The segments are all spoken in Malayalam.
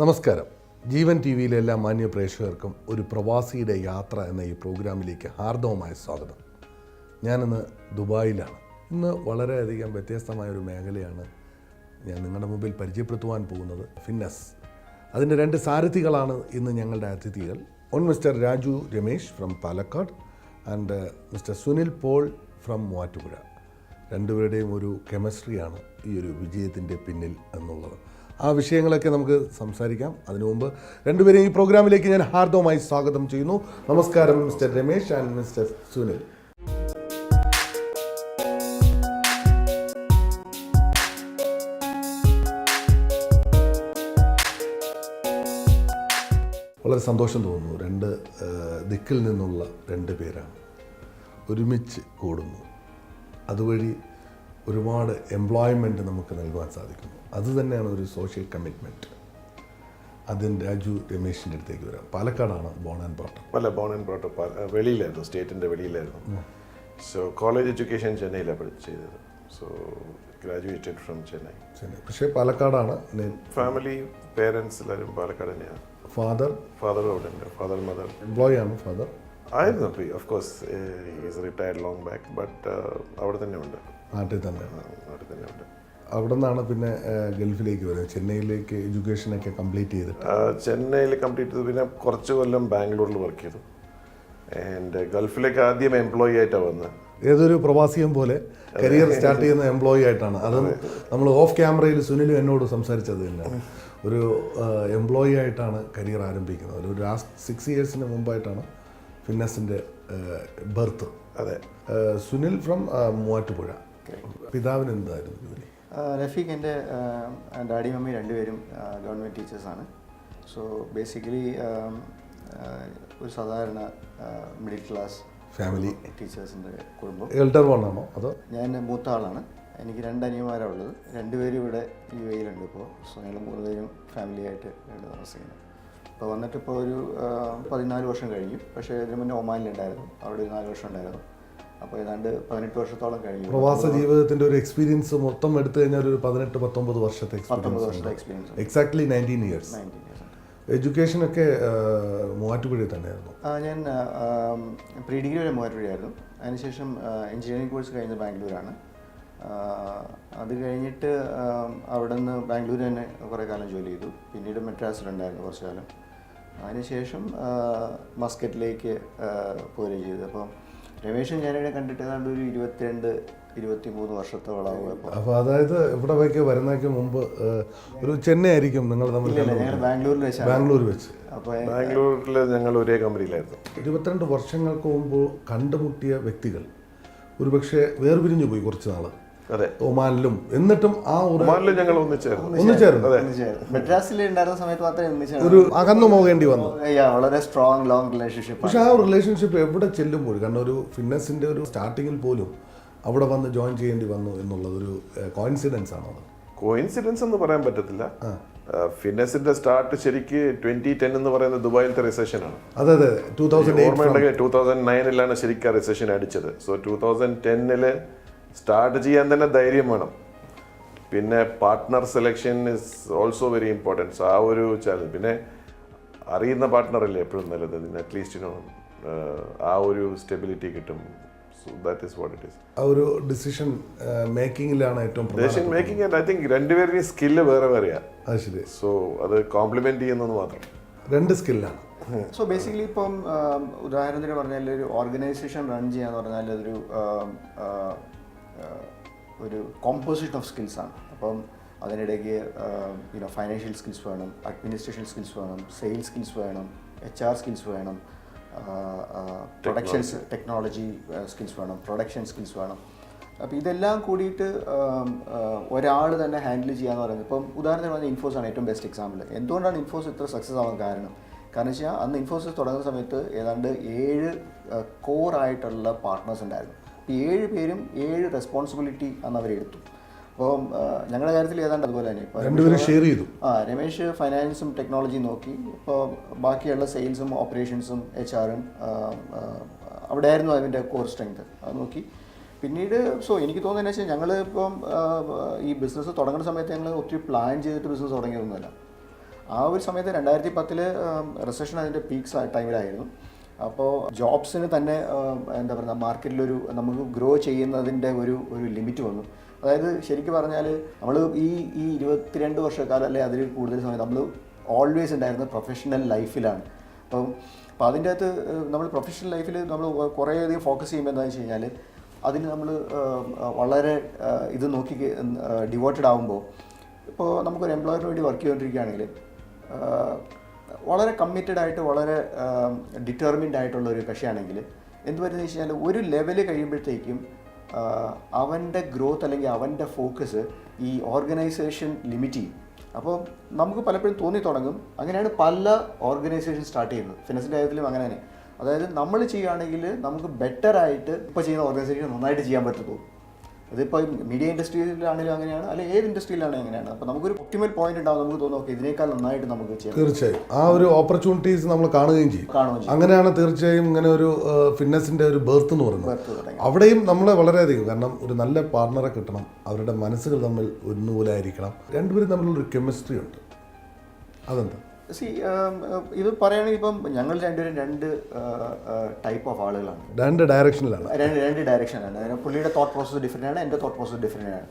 നമസ്കാരം. ജീവൻ ടി വിയിലെ എല്ലാ മാന്യ പ്രേക്ഷകർക്കും ഒരു പ്രവാസിയുടെ യാത്ര എന്ന ഈ പ്രോഗ്രാമിലേക്ക് ഹാർദവമായ സ്വാഗതം. ഞാനിന്ന് ദുബായിലാണ്. ഇന്ന് വളരെയധികം വ്യത്യസ്തമായൊരു മേഖലയാണ് ഞാൻ നിങ്ങളുടെ മുമ്പിൽ പരിചയപ്പെടുത്തുവാൻ പോകുന്നത്. ഫിന്നസ്. അതിൻ്റെ രണ്ട് സാരഥികളാണ് ഇന്ന് ഞങ്ങളുടെ അതിഥികൾ. Mister Raju Ramesh from Palakkad and mister Sunil Paul from Muvattupuzha. രണ്ടുപേരുടെയും ഒരു കെമിസ്ട്രിയാണ് ഈ ഒരു വിജയത്തിൻ്റെ പിന്നിൽ എന്നുള്ളത്. ആ വിഷയങ്ങളൊക്കെ നമുക്ക് സംസാരിക്കാം. അതിനു മുമ്പ് രണ്ടുപേരെയും ഈ പ്രോഗ്രാമിലേക്ക് ഞാൻ ഹാർദവമായി സ്വാഗതം ചെയ്യുന്നു. നമസ്കാരം mister Ramesh and mister Sunil. വളരെ സന്തോഷം തോന്നുന്നു. രണ്ട് ദിക്കിൽ നിന്നുള്ള രണ്ട് പേരാണ് ഒരുമിച്ച് കൂടുന്നു. അതുവഴി ഒരുപാട് എംപ്ലോയ്മെൻറ്റ് നമുക്ക് നൽകുവാൻ സാധിക്കുന്നു. അതുതന്നെയാണ് ഒരു സോഷ്യൽ കമ്മിറ്റ്മെൻറ്റ്. അതിന് രാജു രമേഷിൻ്റെ അടുത്തേക്ക് വരാം. പാലക്കാടാണ് ബോൺ ആൻഡ് ബ്രോട്ടപ്പ്? അല്ല, ബോൺ ആൻഡ് ബ്രോട്ടപ്പ് വെളിയിലായിരുന്നു, സ്റ്റേറ്റിൻ്റെ വെളിയിലായിരുന്നു. സോ കോളേജ് എഡ്യൂക്കേഷൻ ചെന്നൈയിലാണ് ചെയ്തത്. So graduated from Chennai. പക്ഷേ പാലക്കാടാണ്. ഫാമിലി പേരൻസ് എല്ലാവരും പാലക്കാട് തന്നെയാണ്. ഫാദർ അവിടെ ഉണ്ട്. ഫാദർ മദർ എംപ്ലോയി ആണ്. ഫാദർ ആയിരുന്നു. Of course is retired long back. But അവിടെ തന്നെ ഉണ്ട്. നാട്ടിൽ തന്നെ ഉണ്ട്. അവിടെ നിന്നാണ് പിന്നെ ഗൾഫിലേക്ക് വരുന്നത്. ചെന്നൈയിലേക്ക് എഡ്യൂക്കേഷനൊക്കെ കംപ്ലീറ്റ് ചെയ്തിട്ട് ചെന്നൈയിൽ കംപ്ലീറ്റ് ചെയ്തു. പിന്നെ കുറച്ച് കൊല്ലം ബാംഗ്ലൂരിൽ വർക്ക് ചെയ്തു. ആൻഡ് ഗൾഫിലേക്ക് ആദ്യം എംപ്ലോയി ആയിട്ടാണ് വന്നത്. ഏതൊരു പ്രവാസിയും പോലെ കരിയർ സ്റ്റാർട്ട് ചെയ്യുന്ന എംപ്ലോയി ആയിട്ടാണ്. അതും നമ്മൾ ഓഫ് ക്യാമറയിൽ സുനിലും എന്നോട് സംസാരിച്ചത് തന്നെയാണ്. ഒരു എംപ്ലോയി ആയിട്ടാണ് കരിയർ ആരംഭിക്കുന്നത്. ഒരു ലാസ്റ്റ് 6 ഇയേഴ്സിന് മുമ്പായിട്ടാണ് ഫിന്നസിൻ്റെ ബർത്ത്. അതെ. സുനിൽ ഫ്രം മൂവാറ്റുപുഴ. പിതാവിന് എന്തായിരുന്നു ജോലി? റഫീഖ് എൻ്റെ ഡാഡി മമ്മി രണ്ടുപേരും ഗവൺമെൻറ് ടീച്ചേഴ്സാണ്. സോ ബേസിക്കലി ഒരു സാധാരണ മിഡിൽ ക്ലാസ് ഫാമിലി ടീച്ചേഴ്സിൻ്റെ കുടുംബം. എൽഡർ വൺ ആണോ അതോ? ഞാൻ മൂത്ത ആളാണ്. എനിക്ക് 2 അനിയന്മാരാണ് ഉള്ളത്. രണ്ടുപേരും ഇവിടെ UAE-യിലുണ്ട് ഇപ്പോൾ. സോ ഞങ്ങൾ 3 പേരും ഫാമിലിയായിട്ട് താമസിക്കുന്നത്. ഇപ്പോൾ വന്നിട്ടിപ്പോൾ ഒരു 14 വർഷം കഴിഞ്ഞു. പക്ഷേ ഇതിന് മുന്നേ ഒമാനിലുണ്ടായിരുന്നു. അവിടെ ഒരു 4 വർഷം ഉണ്ടായിരുന്നു. അപ്പോൾ ഏതാണ്ട് 18 വർഷത്തോളം കഴിഞ്ഞു. പ്രവാസ ജീവിതത്തിൻ്റെ ഒരു എക്സ്പീരിയൻസ് മൊത്തം എടുത്തു കഴിഞ്ഞാൽ ഒരു 18-19 വർഷത്തെ എക്സ്പീരിയൻസ്. Exactly 19 years. എഡ്യൂക്കേഷനൊക്കെ മൂവാറ്റുപുഴയിൽ തന്നെയായിരുന്നു. ഞാൻ പ്രീ ഡിഗ്രി വരെ മൂവാറ്റുപുഴയായിരുന്നു. അതിനുശേഷം എഞ്ചിനീയറിംഗ് കോഴ്സ് കഴിഞ്ഞത് ബാംഗ്ലൂരാണ്. അത് കഴിഞ്ഞിട്ട് അവിടെ നിന്ന് ബാംഗ്ലൂർ തന്നെ കുറേ കാലം ജോലി ചെയ്തു. പിന്നീട് മദ്രാസിലുണ്ടായിരുന്നു കുറച്ച് കാലം. അതിനുശേഷം മസ്കറ്റിലേക്ക് പോരുകയും ചെയ്തു. അപ്പം രമേഷും ഞാനിവിടെ കണ്ടിട്ട് ഏതാണ്ട് ഒരു 22-23 വർഷത്തോളാവും. അപ്പോൾ അതായത് ഇവിടെ വരുന്നതിന് മുമ്പ് ഒരു ചെന്നൈ ആയിരിക്കും നിങ്ങൾ തമ്മിൽ? ഞങ്ങൾ ബാംഗ്ലൂർ വെച്ച്. അപ്പോൾ ബാംഗ്ലൂരിൽ ഞങ്ങൾ ഒരേ കമ്പനിയിലായിരുന്നു. 22 വർഷങ്ങൾക്ക് മുമ്പ് കണ്ടുമുട്ടിയ വ്യക്തികൾ ഒരുപക്ഷെ വേർപിരിഞ്ഞു പോയി കുറച്ച് നാൾ. അതെ, ഒമാനിലും. എന്നിട്ടും ആ ഒമാനിലും ഞങ്ങൾ ഒന്നിച്ചായിരുന്നു. മദ്രാസിൽ ഉണ്ടായിരുന്ന സമയത്ത് മാത്രമേ ഒരു അകന്നു പോകേണ്ടി വന്നു. വളരെ സ്ട്രോങ് ലോങ് റിലേഷൻഷിപ്പ്. പക്ഷെ ആ റിലേഷൻഷിപ്പ് എവിടെ ചെല്ലുമ്പോൾ, കാരണം ഒരു ഫിന്നസിന്റെ ഒരു സ്റ്റാർട്ടിങ്ങിൽ പോലും അവിടെ വന്ന് ജോയിൻ ചെയ്യേണ്ടി വന്നു എന്നുള്ളതൊരു കോയിൻസിഡൻസ് ആണോ? കോയിൻസിഡൻസ് എന്ന് പറയാൻ പറ്റത്തില്ല. ഫിന്നസിന്റെ സ്റ്റാർട്ട് ശരിക്ക് 2010 എന്ന് പറയുന്ന ദുബായിലത്തെ റിസഷനാണ്. അതെ, 2009-ലാണ് ശരിക്കും ആ റിസഷൻ അടിച്ചത്. സോ 2010 സ്റ്റാർട്ട് ചെയ്യാൻ തന്നെ ധൈര്യം വേണം. പിന്നെ partner selection is also very important. ആ ഒരു ചാലഞ്ച്. പിന്നെ അറിയുന്ന പാർട്ട്ണറല്ലേ എപ്പോഴും നല്ലത്. അറ്റ്ലീസ്റ്റ് ആ ഒരു സ്റ്റെബിലിറ്റി കിട്ടും. So that is what it is. ആ ഒരു ഡിസിഷൻ മേക്കിങ്ങിലാണ് ഏറ്റവും ഡിസിഷൻ മേക്കിംഗ്. ഐ തിങ്ക് രണ്ടുപേരുടെയും സ്കില്ല് വേറെ വേറെയാണ്. അത് ശരി. സോ അത് കോംപ്ലിമെന്റ് ചെയ്യുന്നത് മാത്രം. 2 സ്കില്ലാണ്. സോ ബേസിക്കലി ഇപ്പം ഉദാഹരണത്തിന് പറഞ്ഞാൽ ഒരു ഓർഗനൈസേഷൻ റൺ ചെയ്യാന്ന് പറഞ്ഞാൽ അതൊരു ഒരു കോമ്പോസിഷൻ ഓഫ് സ്കിൽസാണ്. അപ്പം അതിനിടയ്ക്ക് ഫൈനാൻഷ്യൽ സ്കിൽസ് വേണം, അഡ്മിനിസ്ട്രേഷൻ സ്കിൽസ് വേണം, സെയിൽസ് സ്കിൽസ് വേണം, HR സ്കിൽസ് വേണം, പ്രൊഡക്ഷൻസ് ടെക്നോളജി സ്കിൽസ് വേണം, പ്രൊഡക്ഷൻ സ്കിൽസ് വേണം. അപ്പോൾ ഇതെല്ലാം കൂടിയിട്ട് ഒരാൾ തന്നെ ഹാൻഡിൽ ചെയ്യാന്ന് പറയുന്നത്. ഇപ്പം ഉദാഹരണത്തിന് പറഞ്ഞാൽ ഇൻഫോസാണ് ഏറ്റവും ബെസ്റ്റ് എക്സാമ്പിൾ. എന്തുകൊണ്ടാണ് ഇൻഫോസ് ഇത്ര സക്സസ് ആവാൻ കാരണം വെച്ചാൽ അന്ന് ഇൻഫോസിസ് തുടങ്ങുന്ന സമയത്ത് ഏതാണ്ട് 7 കോറായിട്ടുള്ള പാർട്ട്നേഴ്സ് ഉണ്ടായിരുന്നു. ഈ 7 പേരും 7 റെസ്പോൺസിബിലിറ്റി അന്ന് അവരെടുത്തു. അപ്പോൾ ഞങ്ങളുടെ കാര്യത്തിൽ ഏതാണ്ട് അതുപോലെ തന്നെ. ഇപ്പോൾ ഷെയർ ചെയ്തു. രമേഷ് ഫൈനാൻസും ടെക്നോളജിയും നോക്കി. ഇപ്പോൾ ബാക്കിയുള്ള സെയിൽസും ഓപ്പറേഷൻസും HR-ഉം അവിടെ ആയിരുന്നു അതിൻ്റെ കോർ സ്ട്രെങ്ത്. അത് നോക്കി പിന്നീട് എനിക്ക് തോന്നുന്നത് വെച്ചാൽ ഞങ്ങൾ ഇപ്പം ഈ ബിസിനസ് തുടങ്ങുന്ന സമയത്ത് ഞങ്ങൾ ഒത്തിരി പ്ലാൻ ചെയ്തിട്ട് ബിസിനസ് തുടങ്ങിയൊന്നുമല്ല. ആ ഒരു സമയത്ത് 2010 റിസഷൻ അതിൻ്റെ പീക്സ് ടൈമിലായിരുന്നു. അപ്പോൾ ജോബ്സിന് തന്നെ എന്താ പറയുക മാർക്കറ്റിലൊരു നമുക്ക് ഗ്രോ ചെയ്യുന്നതിൻ്റെ ഒരു ലിമിറ്റ് വന്നു. അതായത് ശരിക്കും പറഞ്ഞാൽ നമ്മൾ ഈ 22 വർഷക്കാലം അല്ലെങ്കിൽ അതിൽ കൂടുതൽ സമയം നമ്മൾ ഓൾവേസ് ഉണ്ടായിരുന്ന പ്രൊഫഷണൽ ലൈഫിലാണ്. അപ്പോൾ അതിൻ്റെ അകത്ത് നമ്മൾ പ്രൊഫഷണൽ ലൈഫിൽ നമ്മൾ കുറേയധികം ഫോക്കസ് ചെയ്യുമ്പോൾ എന്താണെന്ന് വെച്ച് കഴിഞ്ഞാൽ അതിന് നമ്മൾ വളരെ ഇത് നോക്കി ഡിവോട്ടഡ് ആകുമ്പോൾ, ഇപ്പോൾ നമുക്കൊരു എംപ്ലോയറിന് വേണ്ടി വർക്ക് ചെയ്തുകൊണ്ടിരിക്കുകയാണെങ്കിൽ വളരെ കമ്മിറ്റഡ് ആയിട്ട് വളരെ ഡിറ്റർമിൻഡ് ആയിട്ടുള്ള ഒരു കക്ഷിയാണെങ്കിൽ എന്ത് വരുന്നത് വെച്ച് കഴിഞ്ഞാൽ ഒരു ലെവല് കഴിയുമ്പോഴത്തേക്കും അവൻ്റെ ഗ്രോത്ത് അല്ലെങ്കിൽ അവൻ്റെ ഫോക്കസ് ഈ ഓർഗനൈസേഷൻ ലിമിറ്റ് ചെയ്യും. അപ്പോൾ നമുക്ക് പലപ്പോഴും തോന്നി തുടങ്ങും. അങ്ങനെയാണ് പല ഓർഗനൈസേഷൻ സ്റ്റാർട്ട് ചെയ്യുന്നത്. ഫിനസിൻ്റെ കാര്യത്തിലും അങ്ങനെ തന്നെ. അതായത് നമ്മൾ ചെയ്യുകയാണെങ്കിൽ നമുക്ക് ബെറ്ററായിട്ട് ഇപ്പോൾ ചെയ്യുന്ന ഓർഗനൈസേഷൻ നന്നായിട്ട് ചെയ്യാൻ പറ്റുള്ളൂ. അതിപ്പോൾ മീഡിയ ഇൻഡസ്ട്രിയിലാണെങ്കിലും അങ്ങനെയാണ്, അല്ലെങ്കിൽ ഏത് ഇൻഡസ്ട്രിയിലാണെങ്കിലും അങ്ങനെയാണ്. അപ്പോൾ നമുക്കൊരു ഒപ്റ്റിമൽ പോയിന്റ് ഉണ്ടാവും, നമുക്ക് തോന്നും ഓക്കെ ഇതിനേക്കാൾ നന്നായിട്ട് നമുക്ക് ചെയ്യാം. തീർച്ചയായും ആ ഒരു ഓപ്പർച്യൂണിറ്റീസ് നമ്മൾ കാണുകയും ചെയ്യും. അങ്ങനെയാണ് തീർച്ചയായും ഇങ്ങനെ ഒരു ഫിറ്റ്നസിൻ്റെ ഒരു ബർത്ത് എന്ന് പറയുന്നത്. അവിടെയും നമ്മളെ വളരെയധികം, കാരണം ഒരു നല്ല പാർട്ണറെ കിട്ടണം, അവരുടെ മനസ്സുകൾ തമ്മിൽ ഒന്നുപോലെ ആയിരിക്കണം, രണ്ടുപേരും തമ്മിലുള്ളൊരു കെമിസ്ട്രി ഉണ്ട്. അതെന്താ ഇത് പറയുകയാണെങ്കിൽ ഇപ്പം ഞങ്ങൾ രണ്ടുപേരും രണ്ട് ടൈപ്പ് ഓഫ് ആളുകളാണ്, രണ്ട് ഡയറക്ഷനിലാണ്. രണ്ട് ഡയറക്ഷനാണ്. പുള്ളിയുടെ തോട്ട് പ്രോസസ്സ് ഡിഫറെൻ്റ് ആണ്, എൻ്റെ തോട്ട് പ്രോസസ്സ് ഡിഫറെൻ്റ് ആണ്.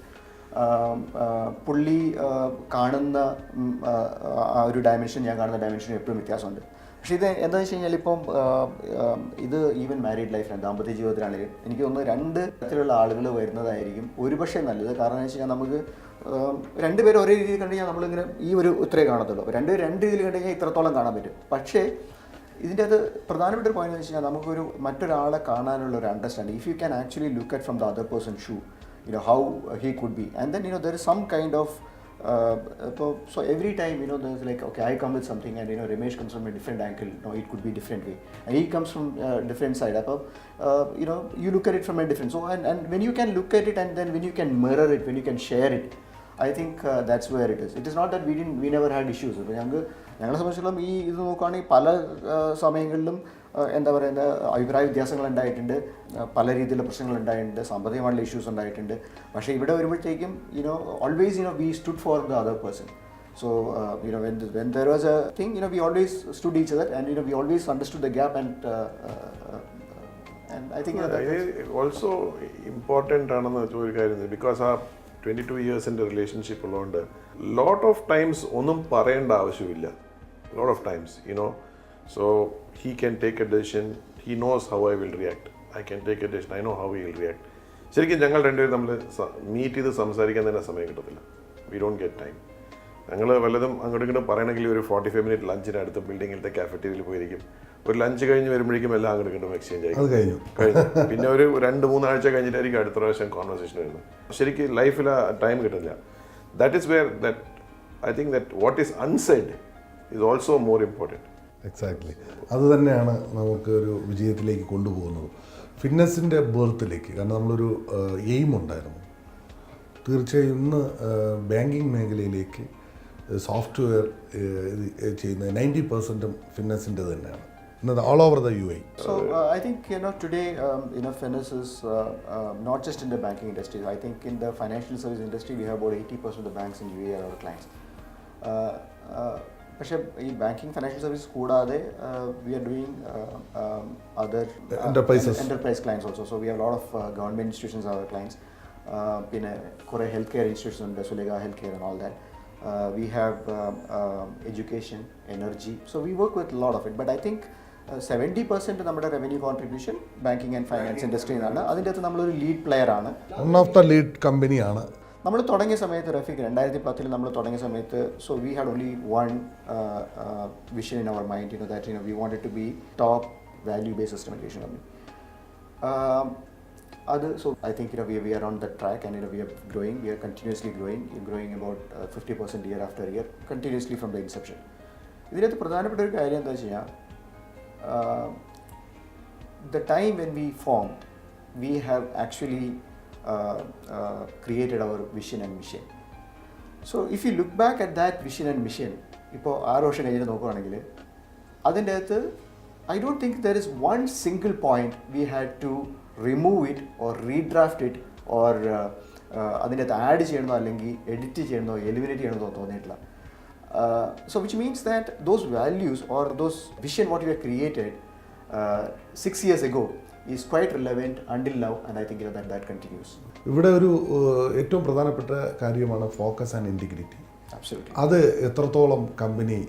പുള്ളി കാണുന്ന ആ ഒരു ഡയമെൻഷൻ ഞാൻ കാണുന്ന ഡയമെൻഷനും എപ്പോഴും വ്യത്യാസമുണ്ട്. പക്ഷേ ഇത് എന്താണെന്ന് വെച്ച് കഴിഞ്ഞാൽ ഇപ്പം ഇത് ഈവൻ മാരീഡ് ലൈഫിലാണ്, ദാമ്പത്യ ജീവിതത്തിലാണെങ്കിലും എനിക്ക് തോന്നുന്നു രണ്ട് തരത്തിലുള്ള ആളുകൾ വരുന്നതായിരിക്കും ഒരുപക്ഷെ നല്ലത്. കാരണം എന്ന് വെച്ച് കഴിഞ്ഞാൽ നമുക്ക് രണ്ടുപേരും ഒരേ രീതിയിൽ കണ്ടു കഴിഞ്ഞാൽ നമ്മളിങ്ങനെ ഈ ഒരു ഇത്രേ കാണത്തുള്ളൂ. അപ്പോൾ രണ്ട് രീതിയിൽ കണ്ടു കഴിഞ്ഞാൽ ഇത്രത്തോളം കാണാൻ പറ്റും. പക്ഷേ ഇതിൻ്റെ അത് പ്രധാനപ്പെട്ട ഒരു പോയിന്റ് എന്ന് വെച്ച് കഴിഞ്ഞാൽ നമുക്കൊരു മറ്റൊരാളെ കാണാനുള്ള ഒരു understanding. If you can actually look at from the other person shoe, how he could be, and then there is some kind of so every time there's like, okay, I come with something and Ramesh comes from a different angle, it could be different way, and he comes from a different side. You look at it from a different, so and when you can look at it and then when you can mirror it, when you can share it, I think that's where it is. It is not that we never had issues. അപ്പോൾ ഞങ്ങളെ സംബന്ധിച്ചിടത്തോളം ഈ ഇത് നോക്കുകയാണെങ്കിൽ പല സമയങ്ങളിലും എന്താ പറയുക അഭിപ്രായ വ്യത്യാസങ്ങൾ ഉണ്ടായിട്ടുണ്ട്, പല രീതിയിലുള്ള പ്രശ്നങ്ങൾ ഉണ്ടായിട്ടുണ്ട്, സാമ്പത്തികമായിട്ടുള്ള ഇഷ്യൂസ് ഉണ്ടായിട്ടുണ്ട്. പക്ഷേ ഇവിടെ വരുമ്പോഴത്തേക്കും always V stood for the other person. So when there was a thing, we always stood each other, and we always understood the gap, and I think also important ആണെന്ന് ഒരു കാര്യം, because ആ 22 ഇയേഴ്സിൻ്റെ റിലേഷൻഷിപ്പ് ഉള്ളതുകൊണ്ട് ലോട്ട് ഓഫ് ടൈംസ് ഒന്നും പറയേണ്ട ആവശ്യമില്ല. Lot of times so he can take a decision, he knows how I will react, I can take a decision, I know how he will react. ശരിക്കും ഞങ്ങൾ രണ്ടുപേരും നമ്മൾ മീറ്റ് ചെയ്ത് സംസാരിക്കാൻ തന്നെ സമയം കിട്ടത്തില്ല. We don't get time. ഞങ്ങൾ വല്ലതും അങ്ങോട്ടും ഇങ്ങോട്ടും പറയണമെങ്കിൽ ഒരു 45 മിനിറ്റ് ലഞ്ചിന് അടുത്ത് ബിൽഡിങ്ങിലത്തെ കാഫറ്റീരിയയിൽ പോയിരിക്കും. ഒരു ലഞ്ച് കഴിഞ്ഞ് വരുമ്പോഴേക്കും എല്ലാം അങ്ങോട്ടും ഇങ്ങോട്ടും എക്സ്ചേഞ്ച് ആയി കഴിഞ്ഞു. പിന്നെ ഒരു 2-3 ആഴ്ച കഴിഞ്ഞിട്ടായിരിക്കും അടുത്ത പ്രാവശ്യം കോൺവെർസേഷൻ വരുന്നത്. ശരിക്കും ലൈഫിൽ ടൈം കിട്ടുന്നില്ല. That is where that I think that what is unsaid is also more important. Exactly, അത് തന്നെയാണ് നമുക്ക് ഒരു വിജയത്തിലേക്ക് കൊണ്ടുപോകുന്നത്, ഫിറ്റ്നസിൻ്റെ ബർത്തിലേക്ക്. കാരണം നമ്മളൊരു എയിം ഉണ്ടായിരുന്നു. തീർച്ചയായും ഇന്ന് ബാങ്കിങ് മേഖലയിലേക്ക് സോഫ്റ്റ്വെയർ ചെയ്യുന്ന 90% ഫിറ്റ്നസിൻ്റെ തന്നെയാണ്. All over the UAE. So I think today Finesse is not just in the banking industry. I think in the financial service industry we have about 80% of the banks in UAE are our clients. പക്ഷേ ഈ ബാങ്കിങ് ഫിനാൻഷ്യൽ സർവീസ് കൂടാതെ we are doing other enterprise clients also. So we have a lot of government institutions are our clients. പിന്നെ കുറേ ഹെൽത്ത് കെയർ ഇൻസ്റ്റിറ്റ്യൂഷൻസ് ഉണ്ട്, Sulekha health care and all that. We have education, energy. So we work with a lot of it. But I think 70% നമ്മുടെ revenue contribution banking and finance ഇൻഡസ്ട്രിയിൽ നിന്നാണ്. അതിൻ്റെ അകത്ത് നമ്മളൊരു ലീഡ് പ്ലെയർ ആണ്. വൺ ഓഫ് ദ ലീഡ് കമ്പനിയാണ്. നമ്മൾ തുടങ്ങിയ സമയത്ത് റഫീഖ് 2010 നമ്മൾ തുടങ്ങിയ സമയത്ത് so we had only one vision in our mind that we wanted to be top value based systemisation company. So I think we are on that track, and we are growing. We are continuously growing about 50% year after year, continuously from the inception. ഇതിനകത്ത് പ്രധാനപ്പെട്ട ഒരു കാര്യം എന്താ വെച്ച് കഴിഞ്ഞാൽ the time when we formed, we have actually created our vision and mission. So if you look back at that vision and mission, ഇപ്പോൾ 6 വർഷം കഴിഞ്ഞിട്ട് നോക്കുകയാണെങ്കിൽ അതിൻ്റെ അകത്ത് I don't think there is one single point we had to remove it or redraft it or അതിൻ്റെ അകത്ത് ആഡ് ചെയ്യണമെന്നോ അല്ലെങ്കിൽ എഡിറ്റ് ചെയ്യണമെന്നോ എലിമിനേറ്റ് ചെയ്യണമെന്നോ തോന്നിയിട്ടില്ല. So which means that those values or those vision what you have created 6 years ago is quite relevant until now, and I think that continues. ഇവിടെ ഒരു ഏറ്റവും പ്രധാനപ്പെട്ട കാര്യമാണ് ഫോക്കസ് ആൻഡ് ഇൻറ്റിഗ്രിറ്റി. Absolutely. അത് എത്രത്തോളം കമ്പനി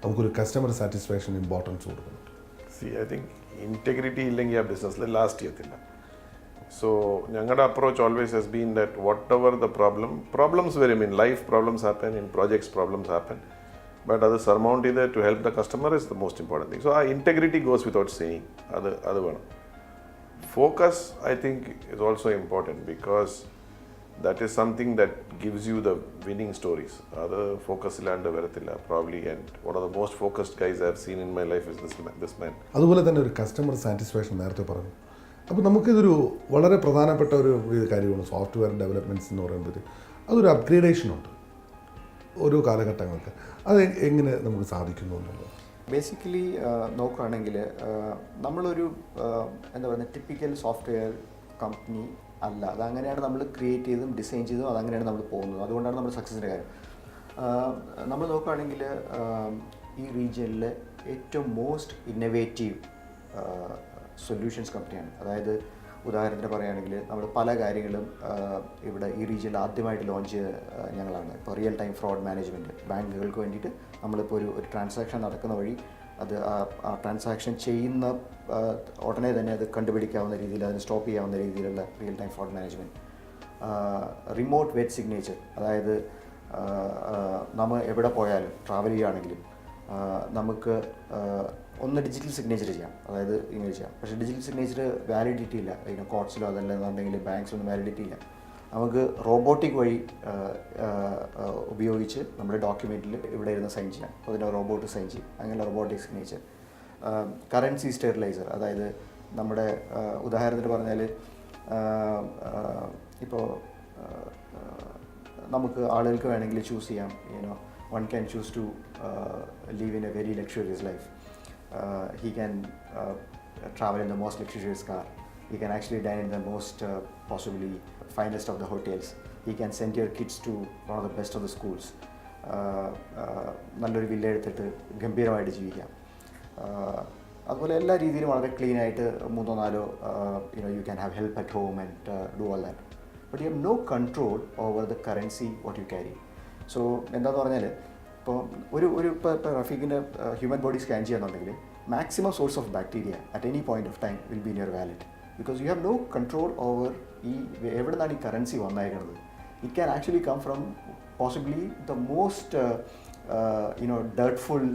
നമുക്കൊരു കസ്റ്റമർ സാറ്റിസ്ഫാക്ഷൻ ഇമ്പോർട്ടൻസ് കൊടുക്കുന്നുണ്ട്? See, I think integrity ഇല്ലെങ്കിൽ ആ ബിസിനസ്സിൽ ലാസ്റ്റ് ചെയ്യത്തില്ല. So ഞങ്ങളുടെ approach always has been that whatever the problems വരും, in life problems happen, in projects problems happen, but അത് സർമൗണ്ട് ചെയ്ത് to help the customer is the most important thing. So ആ ഇൻറ്റഗ്രിറ്റി ഗോസ് വിതൗട്ട് സേയിങ്. അത് വേണം. Focus I think is also important because that is something that gives you the winning stories. Other focus ഇല്ലാണ്ട് വരത്തില്ല probably, and one of the most focused guys I have seen in my life is this man. അതുപോലെ തന്നെ ഒരു കസ്റ്റമർ സാറ്റിസ്ഫാക്ഷൻ നേരത്തെ പറഞ്ഞു. അപ്പോൾ നമുക്കിതൊരു വളരെ പ്രധാനപ്പെട്ട ഒരു കാര്യമാണ് സോഫ്റ്റ്വെയർ ഡെവലപ്മെൻറ്റ്സ് എന്ന് പറയുമ്പോൾ അതൊരു അപ്ഗ്രേഡേഷനുണ്ട് ഓരോ കാലഘട്ടങ്ങൾക്ക്. അത് എങ്ങനെ നമുക്ക് സാധിക്കുന്നു എന്നുള്ളത് ബേസിക്കലി നോക്കുകയാണെങ്കിൽ നമ്മളൊരു എന്താ പറയുക ടിപ്പിക്കൽ സോഫ്റ്റ്വെയർ കമ്പനി അല്ല. അതങ്ങനെയാണ് നമ്മൾ ക്രിയേറ്റ് ചെയ്തും ഡിസൈൻ ചെയ്തും അതങ്ങനെയാണ് നമ്മൾ പോകുന്നത്. അതുകൊണ്ടാണ് നമ്മൾ സക്സസിൻ്റെ കാര്യം. നമ്മൾ നോക്കുകയാണെങ്കിൽ ഈ റീജിയനിൽ ഏറ്റവും മോസ്റ്റ് ഇന്നവേറ്റീവ് സൊല്യൂഷൻസ് കമ്പനിയാണ്. അതായത് ഉദാഹരണത്തിന് പറയുകയാണെങ്കിൽ നമ്മൾ പല കാര്യങ്ങളും ഇവിടെ ഈ റീജിയനിൽ ആദ്യമായിട്ട് ലോഞ്ച് ചെയ്ത ഞങ്ങളാണ്. ഇപ്പോൾ റിയൽ ടൈം ഫ്രോഡ് മാനേജ്മെൻറ്റ് ബാങ്കുകൾക്ക് വേണ്ടിയിട്ട് നമ്മളിപ്പോൾ ഒരു ട്രാൻസാക്ഷൻ നടക്കുന്ന വഴി അത് ആ ട്രാൻസാക്ഷൻ ചെയ്യുന്ന ഉടനെ തന്നെ അത് കണ്ടുപിടിക്കാവുന്ന രീതിയിൽ അതിന് സ്റ്റോപ്പ് ചെയ്യാവുന്ന രീതിയിലുള്ള real time fraud management. Remote wet signature, അതായത് നമ്മൾ എവിടെ പോയാലും ട്രാവൽ ചെയ്യുകയാണെങ്കിലും നമുക്ക് ഒന്ന് ഡിജിറ്റൽ സിഗ്നേച്ചർ ചെയ്യാം, അതായത് ഇങ്ങനെ ചെയ്യാം. പക്ഷേ ഡിജിറ്റൽ സിഗ്നേച്ചർ വാലിഡിറ്റി ഇല്ല, ഇതിന് കോർട്സിലോ അതല്ലെന്നുണ്ടെങ്കിൽ ബാങ്ക്സിലൊന്നും വാലിഡിറ്റി ഇല്ല. നമുക്ക് റോബോട്ടിക് വഴി ഉപയോഗിച്ച് നമ്മുടെ ഡോക്യുമെൻറ്റിൽ ഇവിടെ ഇരുന്ന് സൈൻ ചെയ്യാം. അപ്പോൾ അതിൻ്റെ റോബോട്ട് സൈൻ ചെയ്യും. അങ്ങനെ റോബോട്ടിക് സിഗ്നേച്ചർ. കറൻസി സ്റ്റെറിലൈസർ, അതായത് നമ്മുടെ ഉദാഹരണത്തിന് പറഞ്ഞാൽ ഇപ്പോൾ നമുക്ക് ആളുകൾക്ക് വേണമെങ്കിൽ ചൂസ് ചെയ്യാം. one can choose to live in a very luxurious life. He can travel in the most luxurious car. He can actually dine in the most possibly finest of the hotels. He can send your kids to one of the best of the schools. നല്ലൊരു വില്ല എടുത്തിട്ട് ഗംഭീരമായിട്ട് ജീവിക്കാം. അതുപോലെ എല്ലാ രീതിയിലും വളരെ ക്ലീൻ ആയിട്ട് 3-4 you can have help at home and do all that. But you have no control over the currency what you carry. So എന്താണെന്ന് പറഞ്ഞാൽ ഇപ്പോൾ ഇപ്പോൾ റഫീഖിൻ്റെ ഹ്യൂമൻ ബോഡി സ്കാൻ ചെയ്യാന്നുണ്ടെങ്കിൽ maximum source of bacteria at any point of time will be in your wallet. Because you have no control over എവിടെ നിന്നാണ് ഈ കറൻസി വന്നേക്കുന്നത്. It can actually come from possibly the most dirtful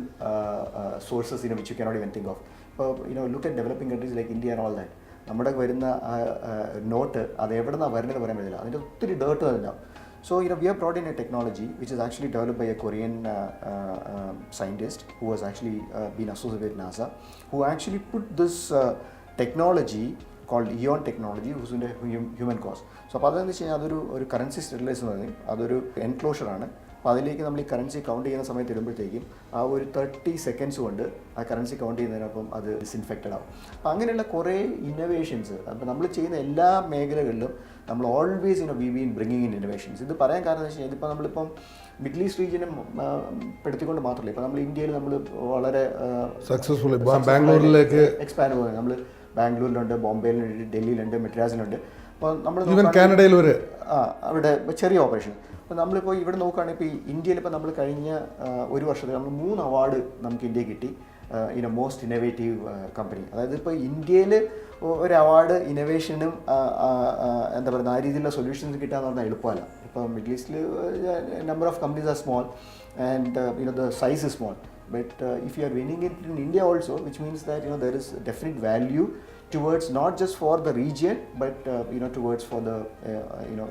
sources which you cannot even think of. ഇപ്പോൾ look at developing countries like India and all that. നമ്മുടെ വരുന്ന നോട്ട് അത് എവിടെ നിന്നാണ് വരുന്നത് പറയാൻ പറ്റില്ല, അതിൻ്റെ ഒത്തിരി ഡേർട്ട് തന്നെ. So we have brought in a technology which is actually developed by a Korean scientist who has actually been associated with NASA, who actually put this technology called Ion technology who's in a human cause. So അപ്പോൾ അതെന്ന് വെച്ച് കഴിഞ്ഞാൽ അതൊരു കറൻസി സ്റ്റെറിലൈസ് എന്ന് പറയും. അതൊരു എൻക്ലോഷറാണ്. അപ്പോൾ അതിലേക്ക് നമ്മൾ ഈ കറൻസി കൗണ്ട് ചെയ്യുന്ന സമയത്ത് ഇടുമ്പോഴത്തേക്കും ആ ഒരു 30 seconds കൊണ്ട് ആ കറൻസി കൗണ്ട് ചെയ്യുന്നതിനൊപ്പം അത് ഡിസിൻഫെക്റ്റഡ് ആവും. അപ്പോൾ അങ്ങനെയുള്ള കുറേ ഇന്നോവേഷൻസ് അപ്പോൾ നമ്മൾ ചെയ്യുന്ന എല്ലാ മേഖലകളിലും നമ്മൾ always V been bringing in innovations. ഇത് പറയാൻ കാരണം എന്ന് വെച്ച് കഴിഞ്ഞാൽ ഇതിപ്പോൾ നമ്മളിപ്പം മിഡിൽ ഈസ്റ്റ് റീജിയനെ പെടുത്തിക്കൊണ്ട് മാത്രമല്ല, ഇപ്പോൾ നമ്മൾ ഇന്ത്യയിൽ നമ്മൾ വളരെ സക്സസ്ഫുൾ ബാംഗ്ലൂരിലേക്ക് എക്സ്പാൻഡ് പോകുന്നത്. നമ്മൾ ബാംഗ്ലൂരിലുണ്ട്, ബോംബെയിലുണ്ട്, ഡൽഹിയിലുണ്ട്, മെഡ്രാസിലുണ്ട്. അപ്പോൾ നമ്മൾ കാനഡയിൽ അവിടെ ചെറിയ ഓപ്പറേഷൻ. അപ്പോൾ നമ്മളിപ്പോൾ ഇവിടെ നോക്കുകയാണെങ്കിൽ ഇപ്പോൾ ഈ ഇന്ത്യയിൽ ഇപ്പോൾ നമ്മൾ കഴിഞ്ഞ ഒരു വർഷത്തിൽ നമ്മൾ 3 അവാർഡ് നമുക്ക് ഇന്ത്യയിൽ കിട്ടി. Most innovative company. അതായത് ഇപ്പോൾ ഇന്ത്യയിൽ ഒരു അവാർഡ് ഇന്നോവേഷനും എന്താ പറയുക ആ രീതിയിലുള്ള സൊല്യൂഷൻസ് കിട്ടുക എന്ന് പറഞ്ഞാൽ എളുപ്പമല്ല. ഇപ്പോൾ മിഡിൽ ഈസ്റ്റിൽ number of companies are small and the size is small. But if you are winning it in India also, which means that there is definite value towards not just for the region, but towards for the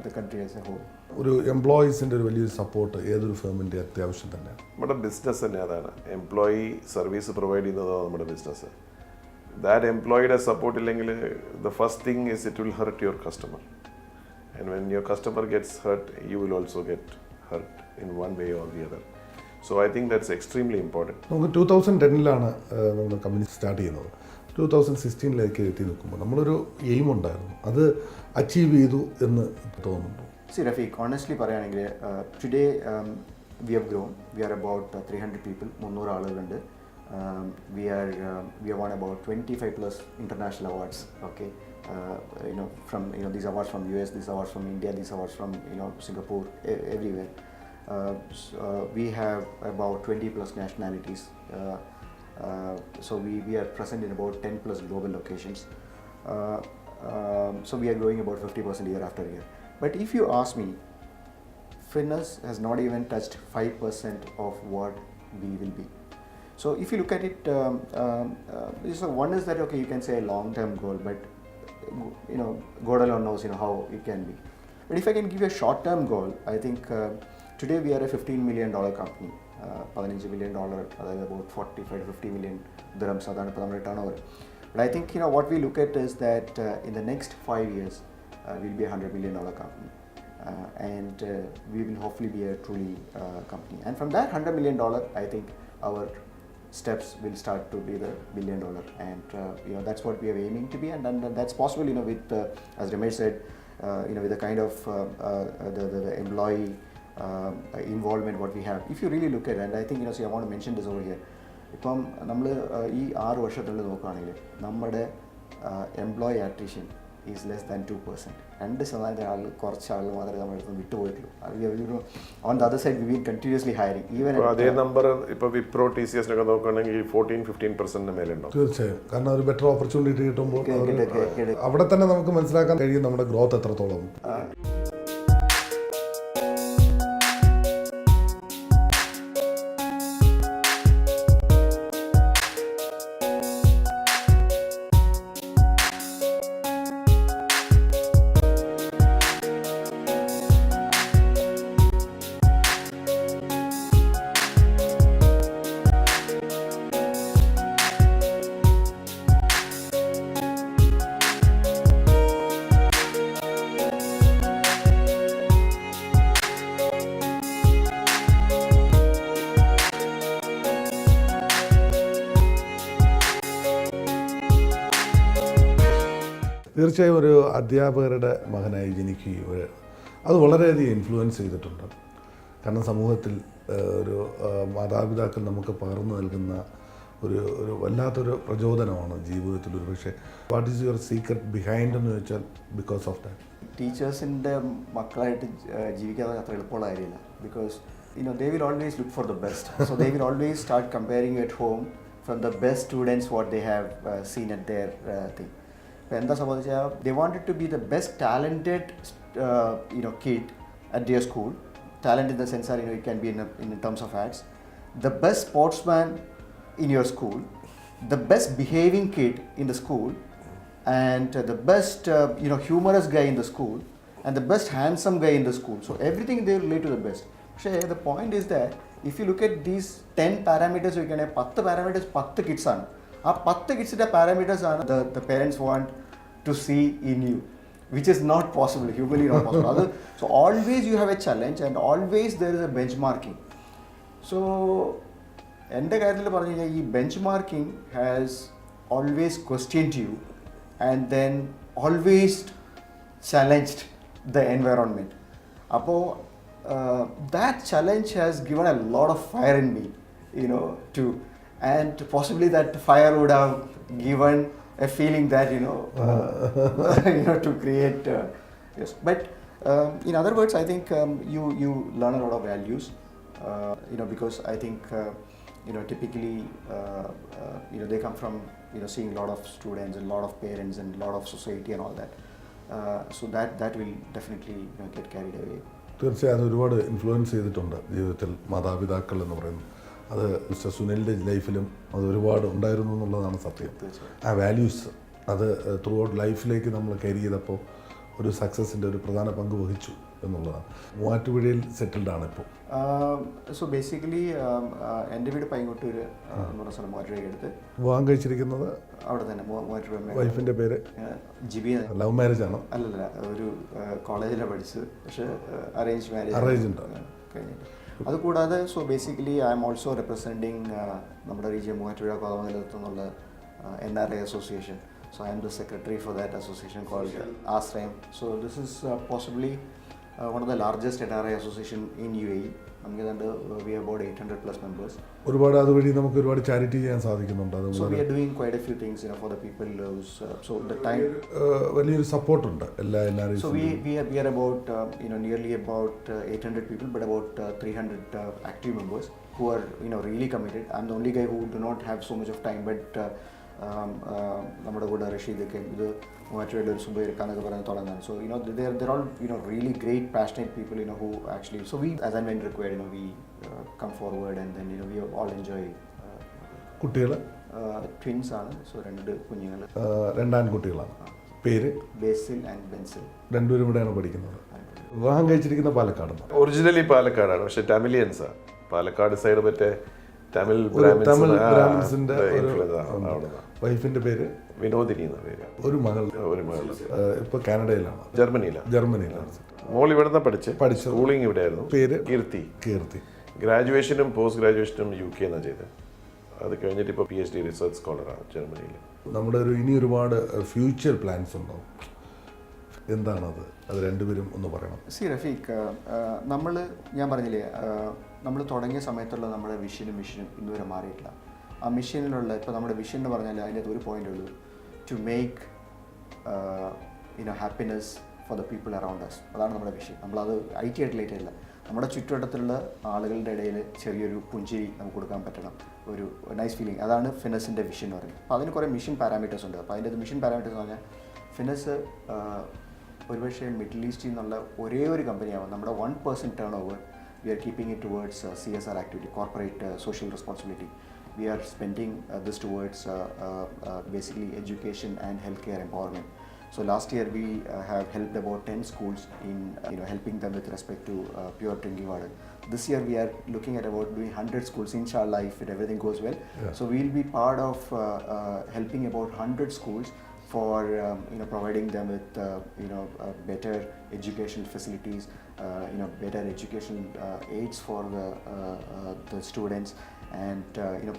the country as a whole. ഒരു എംപ്ലോയീസിൻ്റെ ഒരു വലിയൊരു സപ്പോർട്ട് ഏതൊരു ഫേമിൻ്റെ അത്യാവശ്യം തന്നെയാണ്. നമ്മുടെ ബിസിനസ് തന്നെ അതാണ്. എംപ്ലോയി സർവീസ് പ്രൊവൈഡ് ചെയ്യുന്നതാണ് നമ്മുടെ ബിസിനസ്. ദാറ്റ് എംപ്ലോയിയുടെ സപ്പോർട്ട് ഇല്ലെങ്കിൽ the first thing is it will hurt your customer. And when your customer gets hurt you will also get hurt in one way or the other. So I think that's extremely important. നമുക്ക് 2010 നമ്മൾ കമ്പനി സ്റ്റാർട്ട് ചെയ്യുന്നത്. 2016 എത്തി നിൽക്കുമ്പോൾ നമ്മളൊരു എയിം ഉണ്ടായിരുന്നു, അത് അച്ചീവ് ചെയ്തു എന്ന് തോന്നുന്നു. See Rafiq, honestly പറയുകയാണെങ്കിൽ today we have grown. We are about 300 people. 300 ആളുകളുണ്ട്. We have won about 25 plus international awards. Okay, from these awards from US, these awards from India, these awards from Singapore, everywhere. We have about 20 plus nationalities. So we are present in about 10 plus global locations. So we are growing about 50% year after year. But if you ask me, Finesse has not even touched 5% of what we will be. So if you look at it, so one is that okay, you can say a long-term goal, but God alone knows how it can be. But if I can give you a short-term goal, I think today we are a $15 million company. $15 million, അതായത് about 45 to 50 million dirhams അതാണ് ഇപ്പോൾ നമ്മുടെ turnover. But I think what we look at is that in the next 5 years we'll be a $100 million company, and we will hopefully be a truly company. And from that $100 million, I think our steps will start to be the $1 billion, and that's what we are aiming to be, and that's possible with as Ramesh said, with the kind of the employee involvement what we have. If you really look at it, and I think see, I want to mention this over here. ഇപ്പം നമ്മൾ ഈ 6 വർഷത്തിനുള്ളിൽ നോക്കുകയാണെങ്കിൽ നമ്മുടെ employee attrition is less than 2%. 2% ആൾ കുറച്ച് ആൾ മാത്രമേ നമ്മുടെ അടുത്ത് വിട്ടുപോയിട്ടുള്ളൂ. On the other side we been continuously hiring. Even അതേ നമ്പർ ഇപ്പോൾ വിപ്രോ TCS ഒക്കെ നോക്കുകയാണെങ്കിൽ 14-15% മേലുണ്ടോ? തീർച്ചയായും. കാരണം ഒരു ബെറ്റർ ഓപ്പർച്യൂണിറ്റി കിട്ടുമ്പോൾ അവിടെ തന്നെ നമുക്ക് മനസ്സിലാക്കാൻ കഴിയും നമ്മുടെ ഗ്രോത്ത് എത്രത്തോളം. തീർച്ചയായും ഒരു അധ്യാപകരുടെ മകനായി ജനിക്കുകയും അത് വളരെയധികം ഇൻഫ്ലുവൻസ് ചെയ്തിട്ടുണ്ട്. കാരണം സമൂഹത്തിൽ ഒരു മാതാപിതാക്കൾ നമുക്ക് പകർന്നു നൽകുന്ന ഒരു വല്ലാത്തൊരു പ്രചോദനമാണ് ജീവിതത്തിൽ. ഒരു പക്ഷേ what is your secret behind എന്ന് ചോദിച്ചാൽ ബിക്കോസ് ഓഫ് ദാറ്റ്. ടീച്ചേഴ്സിൻ്റെ മക്കളായിട്ട് ജീവിക്കാതെ അത്ര എളുപ്പമുള്ള കാര്യമില്ല. Because they will always look for the best. So they will always start comparing at home from the best students what they have seen at their thing. എന്താ സംബന്ധിച്ചാൽ they wanted to be the best talented kid at their school. Talent in the sense that it can be in terms of acts. The best sportsman in your school, the best behaving kid in the school, and the best humorous guy in the school, and the best handsome guy in the school. So everything they relate to the best. The point is that if you look at these 10 parameters, you can have 10 parameters, 10 kids ആണ്. ആ 10 കിഡ്സിൻ്റെ പാരാമീറ്റേഴ്സ് ആണ് the parents want to see in you, which is not possible, humanly not possible. So always you have a challenge, and always there is a benchmarking. So എൻ്റെ കാര്യത്തിൽ പറഞ്ഞു കഴിഞ്ഞാൽ ഈ benchmarking has always questioned you, and then always challenged the environment. അപ്പോൾ that challenge has given a lot of fire in me, and possibly that fire would have given a feeling that to create yes. But in other words, I think you learn a lot of values, because I think typically they come from seeing a lot of students and a lot of parents and a lot of society and all that, so that will definitely get carried away. തീർച്ചയായും അത് ഒരുപാട് ഇൻഫ്ലുവൻസ് ചെയ്തിട്ടുണ്ട് ജീവിതത്തിൽ മാതാപിതാക്കൾ എന്ന് പറയുന്നത്. അത് മിസ്റ്റർ സുനിലിൻ്റെ ലൈഫിലും അത് ഒരുപാട് ഉണ്ടായിരുന്നു എന്നുള്ളതാണ് സത്യം. ആ വാല്യൂസ് അത് ത്രൂ ഔട്ട് ലൈഫിലേക്ക് നമ്മൾ ക്യാരി ചെയ്തപ്പോൾ ഒരു സക്സസിൻ്റെ ഒരു പ്രധാന പങ്ക് വഹിച്ചു എന്നുള്ളതാണ്. മൂവാറ്റുപുഴയിൽ സെറ്റിൽഡ് ആണ് ഇപ്പോൾ. സോ ബേസിക്കലി എൻ്റെ വീട് പൈങ്ങോട്ടൂർ എന്ന് പറഞ്ഞ സ്ഥലം മൂവാറ്റുപുഴയ്ക്ക് അടുത്ത്. വിവാഹം കഴിച്ചിരിക്കുന്നത് അവിടെ തന്നെ മൂവാറ്റുപുഴ. വൈഫിൻ്റെ പേര് ജിബി. ലവ് മാരേജ് ആണോ? അല്ലല്ല, ഒരു കോളേജിലാണ് പഠിച്ചത്, പക്ഷേ അറേഞ്ച് മാരേജ് കഴിഞ്ഞിട്ട്. അതുകൂടാതെ so basically I am also representing നമ്മുടെ റീജിയൻ മൂവാറ്റുപുഴ കോതമംഗലത്ത് നിന്നുള്ള NRA association. So I am the secretary for that association called Asrayam. So this is possibly one of the largest NRI association in UAE. We have about 800+ members. ഒരുപാട് അതുവഴി നമുക്ക് ഒരുപാട് ചാരിറ്റി ചെയ്യാൻ സാധിക്കുന്നുണ്ട്. അത് So we are doing quite a few things, for the people who's so the time. വലിയൊരു സപ്പോർട്ടുണ്ട് എല്ലാ NRIs. So we are about nearly about 800 people, but about 300 active members who are really committed. I'm the only guy who do not have so much of time, but നമ്മുടെ കൂടെ റഷീദൊക്കെ ഇത് മറ്റുള്ള ഒരു സുബൈർക്കാനൊക്കെ പറഞ്ഞ് തുടങ്ങാൻ. So they're all really great passionate people who actually, so we as and when required we come forward and then we all enjoy. കുട്ടികൾ ട്വിൻസ് ആണ്. സോ 2 കുഞ്ഞുങ്ങൾ, 2 ആൺകുട്ടികളാണ്. പേര് ബേസിൽ ആൻഡ് ബെൻസിൽ. രണ്ടുപേരും ഇവിടെയാണ് പഠിക്കുന്നത്. വിവാഹം കഴിച്ചിരിക്കുന്ന പാലക്കാടാണ്. ഒറിജിനലി പാലക്കാടാണ്, പക്ഷെ ടാമിലിയൻസാണ്. പാലക്കാട് സൈഡ് മറ്റേ തമിഴ് ബ്രാഹ്മിൻസിന്റെ വൈഫിന്റെ പേര് വിനോദിനി എന്ന പേര്. ഒരു മകൾ ഇപ്പൊ കാനഡയിലാണ്, ജർമ്മനിയിലാണ്. മോൾ ഇവിടെ പഠിച്ചു സ്കൂളിംഗ് ഇവിടെ ആയിരുന്നു. പേര് കീർത്തി. ഗ്രാജുവേഷനും പോസ്റ്റ് ഗ്രാജുവേഷനും UK എന്നാണ് ചെയ്തത്. അത് കഴിഞ്ഞിട്ട് ഇപ്പോൾ PhD റിസർച്ച് സ്കോളറാണ് ജർമ്മനിയിൽ. നമ്മുടെ ഇനി ഒരുപാട് ഫ്യൂച്ചർ പ്ലാൻസ് ഉണ്ടാവും. എന്താണത്? അത് രണ്ടുപേരും ഒന്ന് പറയണം. റഫീഖ്, ഞാൻ പറഞ്ഞില്ലേ, നമ്മൾ തുടങ്ങിയ സമയത്തുള്ള നമ്മുടെ വിഷനും ഇന്നുവരെ മാറിയിട്ടില്ല. ആ മിഷനിലുള്ള ഇപ്പോൾ നമ്മുടെ വിഷൻ എന്ന് പറഞ്ഞാൽ അതിൻ്റെ ഒരു പോയിൻ്റ് ഉള്ളൂ, to make happiness for the people around us. അതാണ് നമ്മുടെ വിഷൻ. നമ്മളത് IT ആയിട്ടില്ല, നമ്മുടെ ചുറ്റുവട്ടത്തുള്ള ആളുകളുടെ ഇടയിൽ ചെറിയൊരു പുഞ്ചിരി നമുക്ക് കൊടുക്കാൻ പറ്റണം, ഒരു നൈസ് ഫീലിംഗ്. അതാണ് ഫിനസിൻ്റെ വിഷൻ എന്ന് പറയുന്നത്. അപ്പോൾ അതിന് കുറേ മിഷൻ പാരാമീറ്റേഴ്സ് ഉണ്ട്. അപ്പോൾ അതിൻ്റെ മിഷൻ പാരാമീറ്റേഴ്സ് എന്ന് പറഞ്ഞാൽ ഫിനസ് ഒരുപക്ഷെ മിഡിൽ ഈസ്റ്റിൽ നിന്നുള്ള ഒരേ ഒരു കമ്പനിയാവും. നമ്മുടെ 1% turn over we are keeping it towards CSR activity, corporate social responsibility. We are spending this towards basically education and healthcare empowerment. So last year we have helped about 10 schools in helping them with respect to pure drinking water. This year we are looking at about doing 100 schools, inshallah, if everything goes well. Yeah. So we will be part of helping about 100 schools for providing them with better educational facilities, better educational aids for the students, and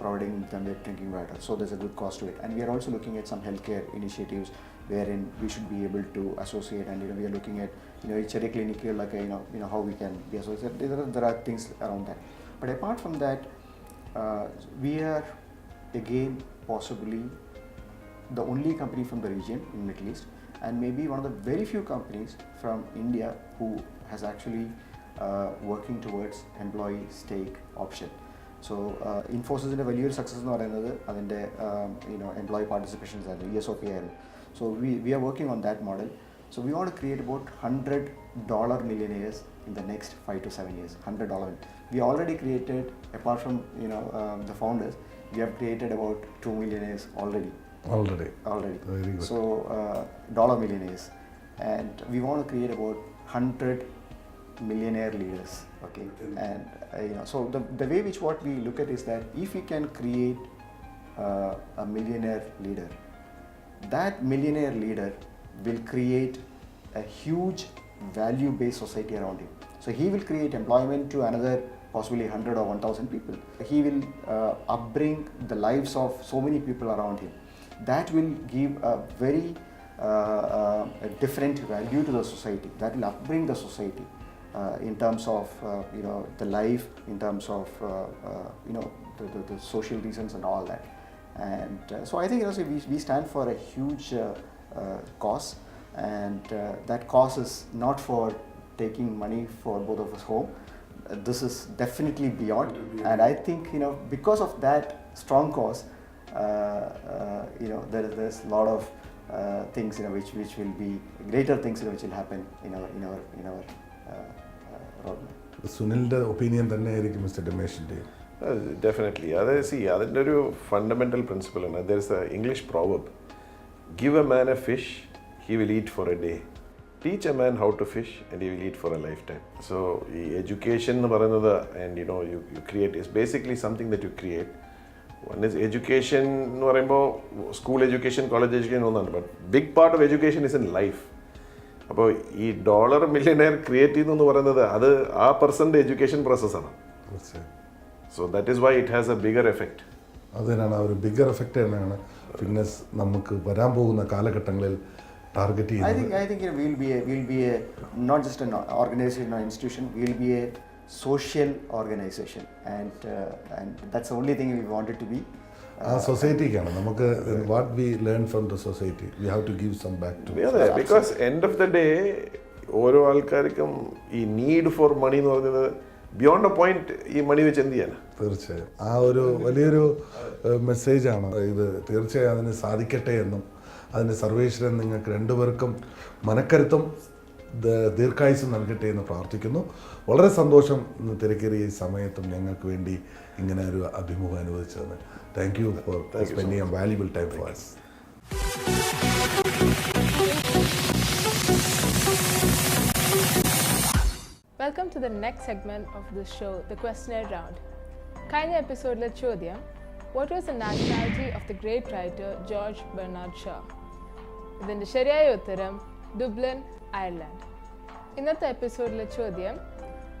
providing them with drinking water. So there's a good cost to it. And we are also looking at some healthcare initiatives wherein we should be able to associate, and we are looking at cherry clinic, like how we can be associated. There are things around that. But apart from that, we are again possibly the only company from the region in Middle East, and maybe one of the very few companies from India who has actually working towards employee stake option. So Infosys വലിയൊരു സക്സസ് എന്ന് പറയുന്നത് അതിൻ്റെ employee participations ആയിരുന്നു, ESOP ആയിരുന്നു. So we are working on that model. So we want to create about $100 millionaires in the next 5 to 7 years. $100. We already created, apart from the founders, we have created about 2 millionaires already. Very good. So dollar millionaires, and we want to create about 100 millionaire leaders. Okay. And so the way which what we look at is that if we can create a millionaire leader, that millionaire leader will create a huge value-based society around him. So he will create employment to another possibly 100 or 1,000 people. He will upbring the lives of so many people around him. That will give a very a different value to the society. That will upbring the society in terms of the life, in terms of the social reasons and all that. And so I think we stand for a huge cause, and that cause is not for taking money for both of us home. This is definitely beyond, and I think because of that strong cause, there's a lot of things which will be greater things which will happen in our roadmap. സുനിലിന്റെ ഒപ്പീനിയൻ തന്നെ ആയിരിക്കും മിസ്റ്റർ രമേഷിന്റെ? ഡെഫിനറ്റ്ലി. അതായത് അതിൻ്റെ ഒരു ഫണ്ടമെൻ്റൽ പ്രിൻസിപ്പിളാണ്. There is a English proverb, give a man a fish, he will eat for a day. Teach a man how to fish and he will eat for a lifetime. So ഈ എഡ്യൂക്കേഷൻ എന്ന് പറയുന്നത് and you create is basically something that you create. One is education എന്ന് പറയുമ്പോൾ സ്കൂൾ എഡ്യൂക്കേഷൻ, കോളേജ് എഡ്യൂക്കേഷൻ ഒന്നാണ്, but big part of education is in life. അപ്പോൾ ഈ $1 millionaire ക്രിയേറ്റ് ചെയ്യുന്നു പറയുന്നത് അത് ആ പേഴ്സൻ്റെ എഡ്യൂക്കേഷൻ പ്രോസസ്സാണ്. So that is why it has A bigger effect. അതിനാണ് ആ ഒരു ബിഗർ എഫക്റ്റ് തന്നെയാണ് ഫിറ്റ്നസ് നമുക്ക് വരാൻ പോകുന്ന കാലഘട്ടങ്ങളിൽ ടാർഗറ്റ് ചെയ്യുന്നത്? I think we'll be a not just an organization or institution. We'll be a social organization, and that's the only thing we wanted to be. ആ സൊസൈറ്റിക്കാണ് നമുക്ക് what we learn from the society we have to give some back to. അതെ, because end of the day ഓരോ ആൾക്കാർക്കും ഈ നീഡ് ഫോർ മണി എന്ന് പറയുന്നത് ബിയോണ്ട് എ പോയിന്റ് ഈ മണി വെച്ച് എന്ത് ചെയ്യാനാ? തീർച്ചയായും ആ ഒരു വലിയൊരു മെസ്സേജാണ് ഇത്. തീർച്ചയായും അതിന് സാധിക്കട്ടെ എന്നും അതിന് സർവേശ്വരൻ നിങ്ങൾക്ക് രണ്ടുപേർക്കും മനക്കരുത്തും ദീർഘായുസ്സും നൽകട്ടെ എന്ന് പ്രാർത്ഥിക്കുന്നു. വളരെ സന്തോഷം ഇന്ന് തിരക്കേറിയ ഈ സമയത്തും ഞങ്ങൾക്ക് വേണ്ടി ഇങ്ങനെ ഒരു അഭിമുഖം അനുവദിച്ചതിന്. Thank you for spending a valuable time for us. Welcome to the next segment of the show, the questionnaire round. കഴിഞ്ഞ എപ്പിസോഡിലെ ചോദ്യം, what was the nationality of the great writer George Bernard Shaw? ഇതിൻ്റെ ശരിയായ ഉത്തരം ഡുബ്ലിൻ, അയർലൻഡ്. ഇന്നത്തെ എപ്പിസോഡിലെ ചോദ്യം,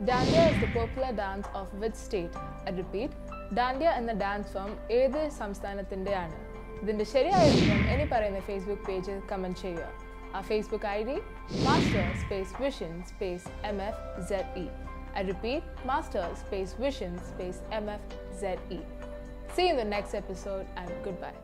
dandiya is the popular dance of which state? I repeat, dandiya എന്ന ഡാൻസ് ഫോം ഏത് സംസ്ഥാനത്തിൻ്റെയാണ്? ഇതിൻ്റെ ശരിയായ ഉത്തരം ഇനി പറയുന്ന ഫേസ്ബുക്ക് പേജിൽ കമൻറ്റ് ചെയ്യുക. Our Facebook ID, Master Space Vision Space MFZE. I repeat, Master Space Vision Space MFZE. See you in the next episode and goodbye.